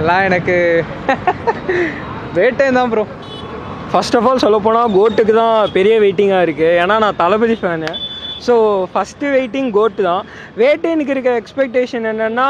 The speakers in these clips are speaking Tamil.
அதெல்லாம் எனக்கு வேட்டை தான் ப்ரோ. ஃபர்ஸ்ட் ஆஃப் ஆல் சொல்ல போனால் கோட்டுக்கு தான் பெரிய வெயிட்டிங்காக இருக்குது. ஏன்னா நான் தளபதி ஃபேனு. ஸோ ஃபஸ்ட்டு வெயிட்டிங் கோட்டு தான். வேட்டைனுக்கு இருக்க எக்ஸ்பெக்டேஷன் என்னென்னா,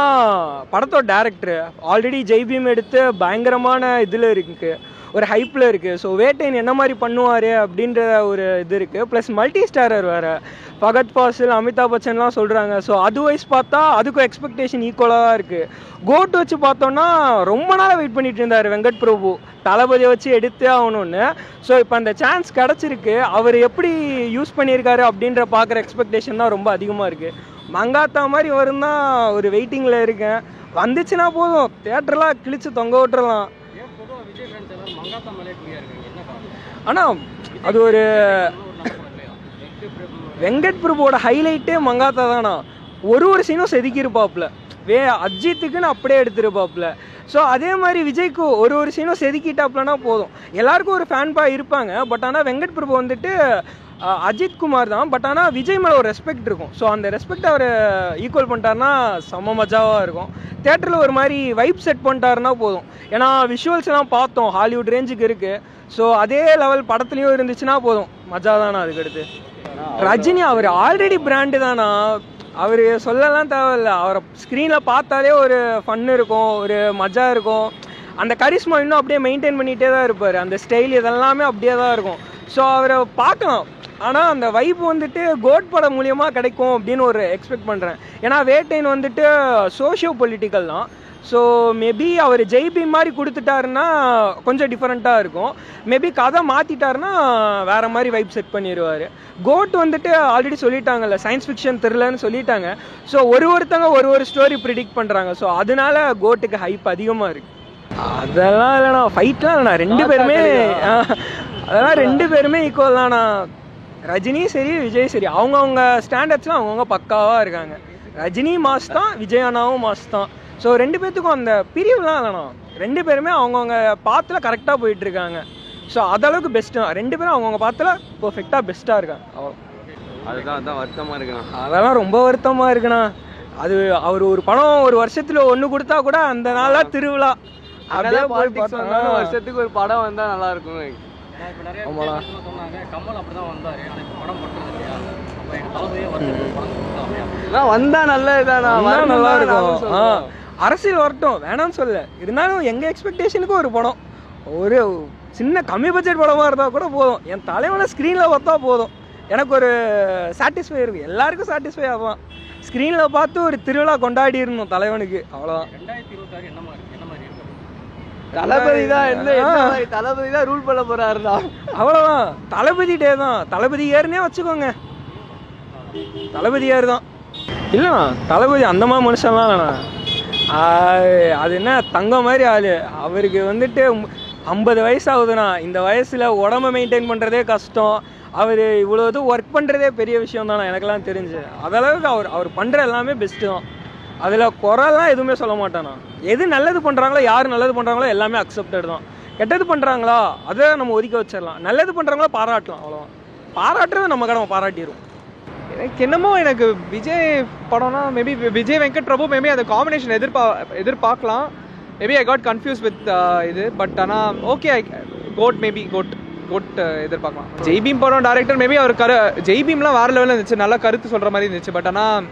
படத்தோட டேரக்டரு ஆல்ரெடி ஜெய்பீம் எடுத்து பயங்கரமான இதில் இருக்குது, ஒரு ஹைப்பில் இருக்குது. ஸோ வேட்டைன் என்ன மாதிரி பண்ணுவார் அப்படின்ற ஒரு இது இருக்குது. ப்ளஸ் மல்டி ஸ்டாரர் வேறு, ஃபகத் ஃபாசில், அமிதாப் பச்சன்லாம் சொல்கிறாங்க. ஸோ அது வைஸ் பார்த்தா அதுக்கும் எக்ஸ்பெக்டேஷன் ஈக்குவலாக தான் இருக்குது. கோட் வச்சு பார்த்தோன்னா ரொம்ப நாளாக வெயிட் பண்ணிட்டு இருந்தார் வெங்கட் பிரபு, தளபதியை வச்சு எடுத்தே ஆகணும்னு. ஸோ இப்போ அந்த சான்ஸ் கிடச்சிருக்கு. அவர் எப்படி யூஸ் பண்ணியிருக்காரு அப்படின்ற பார்க்குற எக்ஸ்பெக்டேஷன் தான் ரொம்ப அதிகமாக இருக்குது. மங்காத்தா மாதிரி வரும் தான் ஒரு வெயிட்டிங்கில் இருக்கேன். வந்துச்சுன்னா போதும், தியேட்டர்லாம் கிழிச்சு தொங்க விட்டுறலாம். ஆனால் அது ஒரு வெங்கட் பிரபுவோட ஹைலைட்டே மங்காத்தா தானா. ஒரு சீனும் செதுக்கியிருப்பாப்புல, அஜித்துக்குன்னு அப்படியே எடுத்துருப்பாப்புல. ஸோ அதே மாதிரி விஜய்க்கு ஒரு சீனும் செதுக்கிட்டாப்புலனா போதும், எல்லாருக்கும் ஒரு ஃபேன்பா இருப்பாங்க. பட் ஆனால் வெங்கட் பிரபு வந்துட்டு அஜித் குமார் தான். பட் ஆனால் விஜய் மேலே ஒரு ரெஸ்பெக்ட் இருக்கும். ஸோ அந்த ரெஸ்பெக்ட் அவர் ஈக்குவல் பண்ணிட்டாருன்னா செம்ம மஜாவாக இருக்கும். தேட்டரில் ஒரு மாதிரி வைப் செட் பண்ணிட்டாருன்னா போதும். ஏன்னா விஷுவல்ஸ் எல்லாம் பார்த்தோம், ஹாலிவுட் ரேஞ்சுக்கு இருக்குது. ஸோ அதே லெவல் படத்துலையும் இருந்துச்சுன்னா போதும், மஜா தானா. அதுக்கடுத்து ரஜினி அவர் ஆல்ரெடி பிராண்டு தானா, அவர் சொல்லலாம் தேவையில்லை. அவரை ஸ்க்ரீனில் பார்த்தாலே ஒரு ஃபன் இருக்கும், ஒரு மஜா இருக்கும். அந்த கரிஸ்மா இன்னும் அப்படியே மெயின்டைன் பண்ணிகிட்டே தான் இருப்பார். அந்த ஸ்டைல் இதெல்லாமே அப்படியே தான் இருக்கும். ஸோ அவரை பார்க்கலாம். ஆனால் அந்த வைப் வந்துட்டு கோட் படம் மூலியமாக கிடைக்கும் அப்படின்னு ஒரு எக்ஸ்பெக்ட் பண்ணுறேன். ஏன்னா வேட்டைன் வந்துட்டு சோஷியோ பொலிட்டிக்கல் தான். ஸோ மேபி அவர் ஜெய்பீம் மாதிரி கொடுத்துட்டாருன்னா கொஞ்சம் டிஃப்ரெண்ட்டாக இருக்கும். மேபி கதை மாற்றிட்டாருன்னா வேறு மாதிரி வைப் செட் பண்ணிடுவார். கோட் வந்துட்டு ஆல்ரெடி சொல்லிட்டாங்கல்ல, சயின்ஸ் ஃபிக்ஷன் த்ரில்லர்னு சொல்லிட்டாங்க. ஸோ ஒருத்தங்க ஒரு ஸ்டோரி ப்ரிடிக்ட் பண்ணுறாங்க. ஸோ அதனால கோட்டுக்கு ஹைப் அதிகமாக இருக்குது. அதெல்லாம் இல்லைண்ணா, ஃபைட்லாம் இல்லைண்ணா, ரெண்டு பேருமே ஈக்குவல் தானா. ரஜினியும் சரி விஜய் சரி, அவங்கவுங்க ஸ்டாண்டர்ட்ஸ்லாம் அவங்கவுங்க பக்காவாக இருக்காங்க. ரஜினி மாஸ் தான், விஜய் அண்ணாவும் மாஸ் தான். ஸோ ரெண்டு பேர்த்துக்கும் அந்த பிரிவுலாம் இல்லைண்ணா, ரெண்டு பேருமே அவங்கவுங்க பாத்தில் கரெக்டாக போயிட்டுருக்காங்க. ஸோ அதளவுக்கு பெஸ்ட்டு தான். ரெண்டு பேரும் அவங்கவுங்க பாத்தில் பர்ஃபெக்டாக பெஸ்ட்டாக இருக்காங்க. அதுதான் வருத்தமாக இருக்குண்ணா. அதெல்லாம் ரொம்ப வருத்தமாக இருக்குண்ணா. அது அவர் ஒரு படம் ஒரு வருஷத்தில் ஒன்று கொடுத்தா கூட அந்த நாளாக திருவிழா அப்படியே போய் பார்த்தா வருஷத்துக்கு ஒரு படம் வந்தால் நல்லா இருக்கும். வந்தா நல்லதுதானா, நல்லா இருக்கும். அரசியல் வரட்டும் வேணாம்னு சொல்ல, இருந்தாலும் எங்கள் எக்ஸ்பெக்டேஷனுக்கு ஒரு படம், ஒரு சின்ன கம்மி பட்ஜெட் படமாக இருந்தால் கூட போதும். என் தலைவனை ஸ்க்ரீனில் பார்த்தா போதும், எனக்கு ஒரு சாட்டிஸ்ஃபை இருக்கும். எல்லாருக்கும் சாட்டிஸ்ஃபை ஆகலாம். ஸ்க்ரீனில் பார்த்து ஒரு திருவிழா கொண்டாடிடணும் தலைவனுக்கு, அவ்வளோதான். 2026 என்ன மாதிரி தளபதி தான் ரூல் பண்ண போறாருடா, அவ்வளோதான். தளபதி டே தான், தளபதி ஏறுனே வச்சுக்கோங்க. தளபதி ஏறு தான். இல்லைண்ணா, தளபதி அந்த மாதிரி மனுஷன்லாம் இல்லைண்ணா. அது என்ன தங்கம் மாதிரி ஆள். அவருக்கு வந்துட்டு 50 வயசு ஆகுதுண்ணா. இந்த வயசில் உடம்பை மெயின்டைன் பண்ணுறதே கஷ்டம். அவர் இவ்வளோ இது ஒர்க் பண்ணுறதே பெரிய விஷயம் தானே எனக்கெல்லாம் தெரிஞ்சு. அதளவுக்கு அவர் பண்ணுற எல்லாமே பெஸ்ட்டு தான். அதில் குறைலாம் எதுவுமே சொல்ல மாட்டானா. எது நல்லது பண்ணுறாங்களோ, யார் நல்லது பண்ணுறாங்களோ எல்லாமே அக்செப்டட் தான். கெட்டது பண்ணுறாங்களா அதை நம்ம ஒதுக்க வச்சிடலாம், நல்லது பண்ணுறாங்களோ பாராட்டலாம், அவ்வளோதான். பாராட்டுறது நம்ம கடமை, பாராட்டிடும். எனக்கு என்னமோ எனக்கு விஜய் படம்னா மேபி விஜய் வெங்கட் பிரபு மேபி அந்த காம்பினேஷன் எதிர்பார்க்கலாம். Maybe I got confuse with இது. பட் ஆனால் ஓகே, கோட் எதிர்பார்க்கலாம். ஜெய்பீம் படம் டேரக்டர் மேபி அவர் ஜெய்பீம்லாம் வேறு லெவலில் இருந்துச்சு, நல்லா கருத்து சொல்கிற மாதிரி இருந்துச்சு. பட் ஆனால்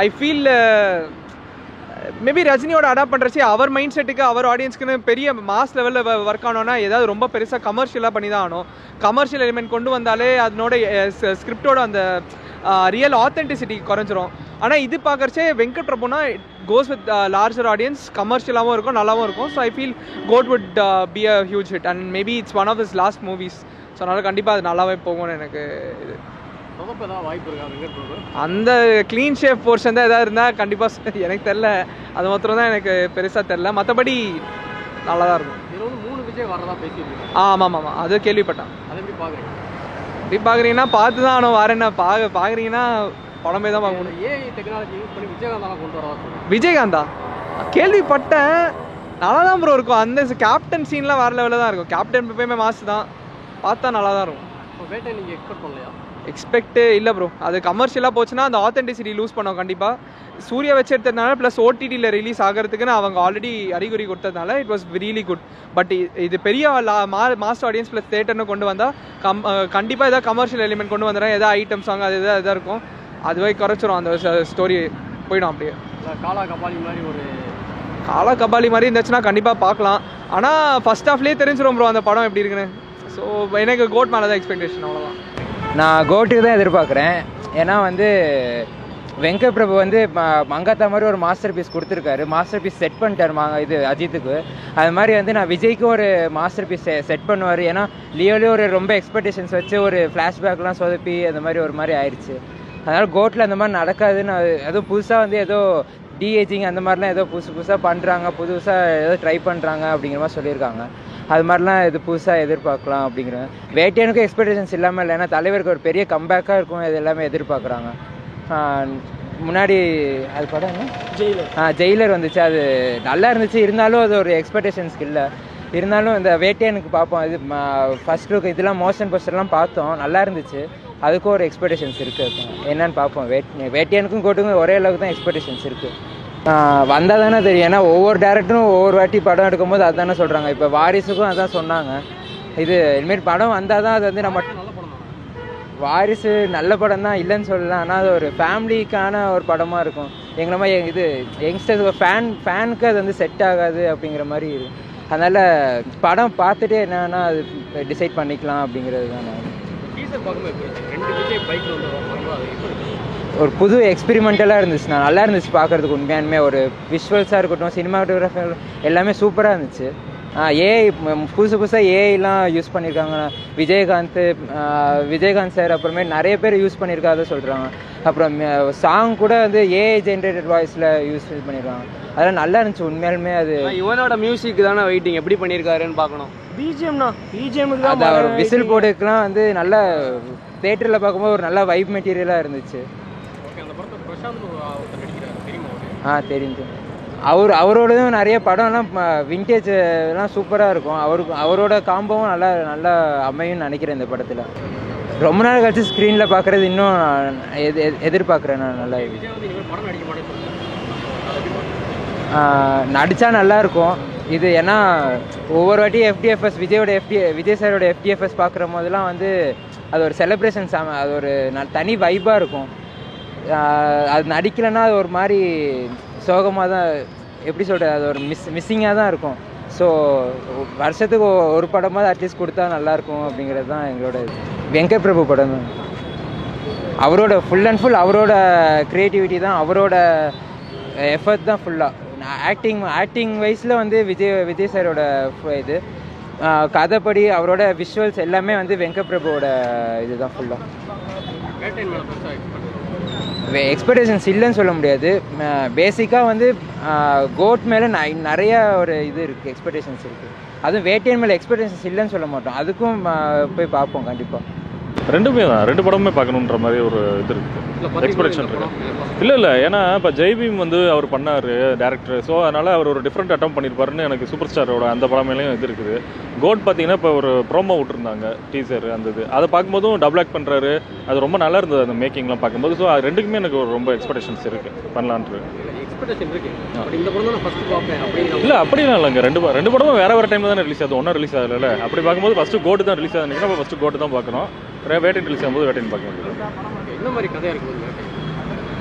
ஐ ஃபீல் மேபி ரஜினியோட அடாப்ட் பண்ணுறச்சு அவர் மைண்ட் செட்டுக்கு, அவர் ஆடியன்ஸ்க்குன்னு பெரிய மாஸ் லெவலில் ஒர்க் ஆனோன்னா ஏதாவது ரொம்ப பெருசாக கமர்ஷியலாக பண்ணி தான் ஆகணும். கமர்ஷியல் எலிமெண்ட் கொண்டு வந்தாலே அதனோட ஸ்கிரிப்டோட அந்த ரியல் ஆத்தென்டிசிட்டி குறைஞ்சிரும். ஆனால் இது பார்க்குறச்சே வெங்கட் பிரபுனா கோஸ் வித் லார்ஜர் ஆடியன்ஸ், கமர்ஷியலாகவும் இருக்கும், நல்லாவும் இருக்கும். So I feel GOAT would be a huge hit and maybe it's one of his last movies. So அதனால் கண்டிப்பாக அது நல்லாவே போகும்னு எனக்கு இது. அந்த க்ளீன் ஷேப் போர்ஷன் தான் எதாவது இருந்தால் கண்டிப்பாக எனக்கு தெரில, அது மாத்திரம் தான் எனக்கு பெருசாக தெரில. மற்றபடி நல்லா தான் இருக்கும். ஆமாம், அது கேள்விப்பட்டேன். எப்படி பார்க்குறீங்கன்னா பார்த்து தான் ஆனால் வரேன்னா பார்க்குறீங்கன்னா படமே தான் பார்க்கணும். விஜயகாந்தா கேள்விப்பட்டேன், நல்லா தான் ப்ரோ இருக்கும். அந்த கேப்டன் சீன்லாம் வேறு லெவலில் தான் இருக்கும். கேப்டன் எப்பயுமே மாசு தான், பார்த்தா நல்லா தான் இருக்கும். எக்ஸ்பெக்ட் இல்லை ப்ரோ. அது கமர்ஷியலாக போச்சுன்னா அந்த ஆத்தென்டிசிட்டி லூஸ் பண்ணோம் கண்டிப்பாக. சூர்யா வச்சு எடுத்ததுனால ப்ளஸ் ஓடிடியில் ரிலீஸ் ஆகிறதுக்குன்னு அவங்க ஆல்ரெடி அறிகுறி கொடுத்ததுனால it was really good. But இது பெரிய மாஸ் ஆடியன்ஸ் ப்ளஸ் தேட்டர்னு கொண்டு வந்தால் கண்டிப்பாக ஏதாவது கமர்ஷியல் எலிமெண்ட் கொண்டு வந்துடுறேன், எதாவது ஐட்டம் சாங் அது எதாவது இருக்கும், அதுவே குறைச்சிரும் அந்த ஸ்டோரி போயிடும். அப்படியே காலா கபாலி மாதிரி இருந்துச்சுன்னா கண்டிப்பாக பார்க்கலாம். ஆனால் ஃபர்ஸ்ட் ஹாஃப்லேயே தெரிஞ்சிடும் ப்ரோ அந்த படம் எப்படி இருக்குன்னு. ஸோ எனக்கு கோட் மேலே தான் எக்ஸ்பெக்டேஷன், அவ்வளோதான். நான் கோட்டுக்கு தான் எதிர்பார்க்குறேன். ஏன்னா வந்து வெங்கட் பிரபு வந்து மங்காத்தா மாதிரி ஒரு மாஸ்டர் பீஸ் கொடுத்துருக்காரு, மாஸ்டர் பீஸ் செட் பண்ணிட்டார் இது அஜித்துக்கு. அது மாதிரி வந்து நான் விஜய்க்கும் ஒரு மாஸ்டர் பீஸ் செட் பண்ணுவார். ஏன்னா லியோலேயே ஒரு ரொம்ப எக்ஸ்பெக்டேஷன்ஸ் வச்சு ஒரு ஃப்ளாஷ்பேக்லாம் சொதப்பி அந்த மாதிரி ஒரு மாதிரி ஆயிடுச்சு. அதனால் கோட்டில் அந்த மாதிரி நடக்காதுன்னு, அதுவும் புதுசாக வந்து ஏதோ டிஏஜிங் அந்த மாதிரிலாம் ஏதோ புதுசாக பண்ணுறாங்க, புதுசாக ஏதோ ட்ரை பண்ணுறாங்க அப்படிங்கிற மாதிரி சொல்லியிருக்காங்க. அது மாதிரிலாம் இது புதுசாக எதிர்பார்க்கலாம் அப்படிங்கிற. வேட்டையனுக்கும் எக்ஸ்பெக்டேஷன்ஸ் இல்லாமல் இல்லை, ஏன்னா தலைவருக்கு ஒரு பெரிய கம்பேக்காக இருக்கும், இது எல்லாமே எதிர்பார்க்குறாங்க. முன்னாடி அது படம் என்ன ஜெயிலர் வந்துச்சு, அது நல்லா இருந்துச்சு. இருந்தாலும் அது ஒரு எக்ஸ்பெக்டேஷன்ஸ்க்கு இல்லை. இருந்தாலும் இந்த வேட்டையனுக்கு பார்ப்போம், இது ஃபர்ஸ்ட் லுக் இதெல்லாம் மோஷன் போஸ்டர்லாம் பார்த்தோம், நல்லா இருந்துச்சு. அதுக்கும் ஒரு எக்ஸ்பெக்டேஷன்ஸ் இருக்குது, என்னன்னு பார்ப்போம். வேட்டையனுக்கும் கோட்டுக்கும் ஒரே அளவுக்கு தான் எக்ஸ்பெக்டேஷன்ஸ் இருக்குது. வந்தால் தானே தெரியும். ஏன்னா ஒவ்வொரு டேரக்டரும் ஒவ்வொரு வாட்டி படம் எடுக்கும்போது அதுதானே சொல்கிறாங்க. இப்போ வாரிசுக்கும் அதான் சொன்னாங்க. இது இனிமேல் படம் வந்தால் தான் அது வந்து நம்ம வாரிசு நல்ல படம் தான் இல்லைன்னு சொல்லலாம். ஆனால் அது ஒரு ஃபேமிலிக்கான ஒரு படமாக இருக்கும். எங்களை மாதிரி இது யங்ஸ்டர்ஸ் ஃபேனுக்கு அது வந்து செட் ஆகாது அப்படிங்கிற மாதிரி இருக்குது. அதனால் படம் பார்த்துட்டு என்னன்னா அது டிசைட் பண்ணிக்கலாம் அப்படிங்கிறது தான். ஒரு புது எக்ஸ்பெரிமெண்டலாக இருந்துச்சுண்ணா, நல்லா இருந்துச்சு பார்க்குறதுக்கு. உண்மையானுமே ஒரு விஷுவல்ஸாக இருக்கட்டும், சினிமாட்டோகிராஃபி எல்லாமே சூப்பராக இருந்துச்சு. ஏஐ புதுசாக ஏஐலாம் யூஸ் பண்ணியிருக்காங்க. விஜயகாந்த் சார் அப்புறமே நிறைய பேர் யூஸ் பண்ணியிருக்காத சொல்கிறாங்க. அப்புறம் சாங் கூட வந்து ஏஐ ஜென்ரேட்டட் வாய்ஸில் யூஸ் பண்ணியிருக்காங்க. அதெல்லாம் நல்லா இருந்துச்சு உண்மையாலுமே. அது இவனோட மியூசிக் தானே வெயிட்டிங், எப்படி பண்ணியிருக்காருன்னு பார்க்கணும். பிஜிஎம்க்கு தான் அது ஒரு விசில் போர்டுக்கெலாம் வந்து நல்லா தேட்டரில் பார்க்கும்போது ஒரு நல்ல வைப் மெட்டீரியலாக இருந்துச்சு. தெரிஞ்சு அவரோடதும் நிறைய படம்லாம் விண்டேஜ் எல்லாம் சூப்பராக இருக்கும். அவரோட காம்போவும் நல்லா அமையும்னு நினைக்கிறேன் இந்த படத்தில். ரொம்ப நாள் கழிச்சு ஸ்க்ரீனில் பார்க்குறது இன்னும் எதிர்பார்க்குறேன் நான். நல்லா நடித்தா நல்லாயிருக்கும் இது. ஏன்னா ஒவ்வொரு வாட்டி எஃப்டிஎஃப்எஸ் விஜய் சாரோட எஃப்டிஎஃப்எஸ் பார்க்குற போதெல்லாம் வந்து அது ஒரு செலிப்ரேஷன்ஸ், அது ஒரு தனி வைப்பாக இருக்கும். அது நடிக்கலைன்னா அது ஒரு மாதிரி சோகமாக தான், எப்படி சொல்கிறது, அது ஒரு மிஸ்ஸிங்காக தான் இருக்கும். ஸோ வருஷத்துக்கு ஒரு படமாக அட்லீஸ்ட் கொடுத்தா நல்லாயிருக்கும் அப்படிங்கிறது தான் எங்களோட இது. வெங்கட் பிரபு படம் தான், அவரோட ஃபுல் அண்ட் ஃபுல் அவரோட க்ரியேட்டிவிட்டி தான், அவரோட எஃபர்ட் தான் ஃபுல்லாக. ஆக்டிங் வைஸில் வந்து விஜய் சாரோட இது கதைப்படி அவரோட விஷுவல்ஸ் எல்லாமே வந்து வெங்கட் பிரபுவோட இதுதான் ஃபுல்லாக. எக்ஸ்பெக்டேஷன்ஸ் இல்லைன்னு சொல்ல முடியாது. பேசிக்காக வந்து கோட் மேலே நிறைய ஒரு இது இருக்குது, எக்ஸ்பெக்டேஷன்ஸ் இருக்குது. அதுவும் வேட்டையன் மேலே எக்ஸ்பெக்டேஷன்ஸ் இல்லைன்னு சொல்ல மாட்டோம். அதுக்கும் போய் பார்ப்போம் கண்டிப்பாக. ரெண்டுமே தான், ரெண்டு படமே பார்க்கணுன்ற மாதிரி ஒரு இது இருக்குது, எக்ஸ்பெக்டேஷன் இருக்குது. இல்லை ஏன்னா இப்போ ஜெய்பீம் வந்து அவர் பண்ணார் டேரக்டர். ஸோ அதனால் அவர் ஒரு டிஃப்ரெண்ட் அட்டம் பண்ணியிருப்பாருன்னு எனக்கு சூப்பர் ஸ்டாரோட அந்த படம் மேலேயும் இது இருக்குது. கோட் பார்த்தீங்கன்னா இப்போ ஒரு ப்ரோமோ விட்டுருந்தாங்க, டீசர் அந்த இது, அதை பார்க்கும்போதும் டபுள் ஆக்ட் பண்ணுறாரு. அது ரொம்ப நல்லா இருந்தது அந்த மேக்கிங்லாம் பார்க்கும்போது. ஸோ அது ரெண்டுக்குமே எனக்கு ரொம்ப எக்ஸ்பெக்டேஷன்ஸ் இருக்குது, பண்ணலான்ட்டு. இல்லை அப்படிலாம் இல்லைங்க, ரெண்டு படமும் வேறு டைமில் தானே ரிலீஸ் ஆகுது, ஒன்றும் ரிலீஸ் ஆகலை. அப்படி பார்க்கும்போது ஃபஸ்ட்டு கோட்டு தான் ரிலீஸ் ஆகுதுன்னா அப்போ ஃபஸ்ட்டு கோட்டு தான் பார்க்கணும். வேட்டையன் ரிலீஸ் ஆகும்போது வேட்டையன் பார்க்க வேண்டியது. என்ன மாதிரி கதையாக இருக்குது?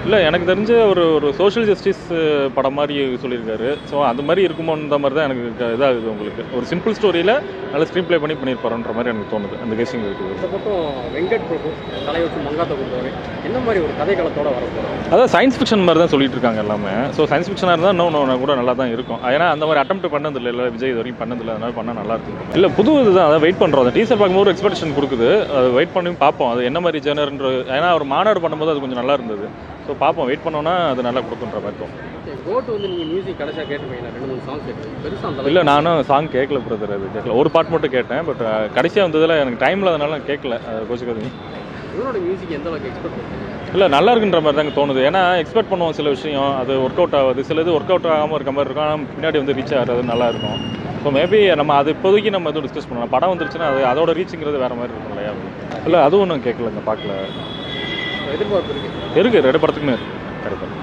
இல்லை எனக்கு தெரிஞ்ச ஒரு சோஷியல் ஜஸ்டிஸ் படம் மாதிரி சொல்லியிருக்காரு. ஸோ அந்த மாதிரி இருக்குமோன்ற மாதிரி தான் எனக்கு இதாகுது. உங்களுக்கு ஒரு சிம்பிள் ஸ்டோரியில் நல்ல ஸ்க்ரீன் ப்ளே பண்ணியிருப்பாருன்ற மாதிரி எனக்கு தோணுது. அந்த கேசிங் இருக்குது. இந்த பக்கம் வெங்கட் பிரபு தலைவர் மங்காத்தா கொடுத்தாரு, என்ன மாதிரி ஒரு கதை காலத்தோட வரப்போம்? அதான் சயின்ஸ் ஃபிக்ஷன் மாதிரி தான் சொல்லிட்டு இருக்காங்க எல்லாமே. ஸோ சயின்ஸ் ஃபிக்ஷனாக இருந்தால் இன்னும் கூட நல்லா தான் இருக்கும். ஏன்னா அந்த மாதிரி அட்டெம்ப்ட் பண்ணதில்லை, இல்லை விஜய் இது வரைக்கும் பண்ணதில்லை. அதனால பண்ணால் நல்லா இருக்கும். இல்லை புது இதுதான், அதை வெயிட் பண்ணுறோம். அந்த டீசர் பார்க்கும்போது ஒரு எக்ஸ்பெக்டேஷன் கொடுக்குது. அது வெயிட் பண்ணி பார்ப்போம் அது என்ன மாதிரி ஜெனர்ன்ற. ஏன்னா ஒரு மாநாடு பண்ணும்போது அது கொஞ்சம் நல்லா இருந்தது. ஸோ பார்ப்போம், வெயிட் பண்ணோன்னா அது நல்லா கொடுக்குன்ற மாதிரி இருக்கும். கோட் வந்து நீங்கள் மியூசிக் கடைசியாக கேட்டுருப்பீங்க, 2-3 சாங்ஸ் கேட்டு பெருசாக. இல்லை நானும் சாங் கேட்கல பிரதர், அது கேட்கல. ஒரு பாட்டு மட்டும் கேட்டேன். பட் கடைசியாக வந்ததில் எனக்கு டைமில் அதனால கேட்கல. கோச்சிக்காதீங்க. இவனோட மியூசிக் எந்த அளவுக்கு எக்ஸ்பெக்ட் பண்ணுறீங்க? இல்லை நல்லா இருக்குன்ற மாதிரி தாங்க தோணுது. ஏன்னா எக்ஸ்பெக்ட் பண்ணுவோம் சில விஷயம், அது ஒர்க் அவுட் ஆகுது. சில இது ஒர்க் அவுட் ஆகாமல் இருக்க மாதிரி இருக்கும், ஆனால் பின்னாடி வந்து ரீச் ஆகிறது நல்லா இருக்கும். ஸோ மேபி நம்ம அது இப்போதைக்கு நம்ம எதுவும் டிஸ்கஸ் பண்ணலாம். படம் வந்துருச்சுன்னா அது அதோட ரீச்சுங்கிறது வேறு மாதிரி இருக்கும் இல்லையா? இல்லை அதுவும் ஒன்றும் கேட்கலங்க, பார்க்கல. எதிர்பார்ப்பு இருக்குது. இருக்குது, 2 படத்துக்குமே இருக்குது கண்டிப்பாக.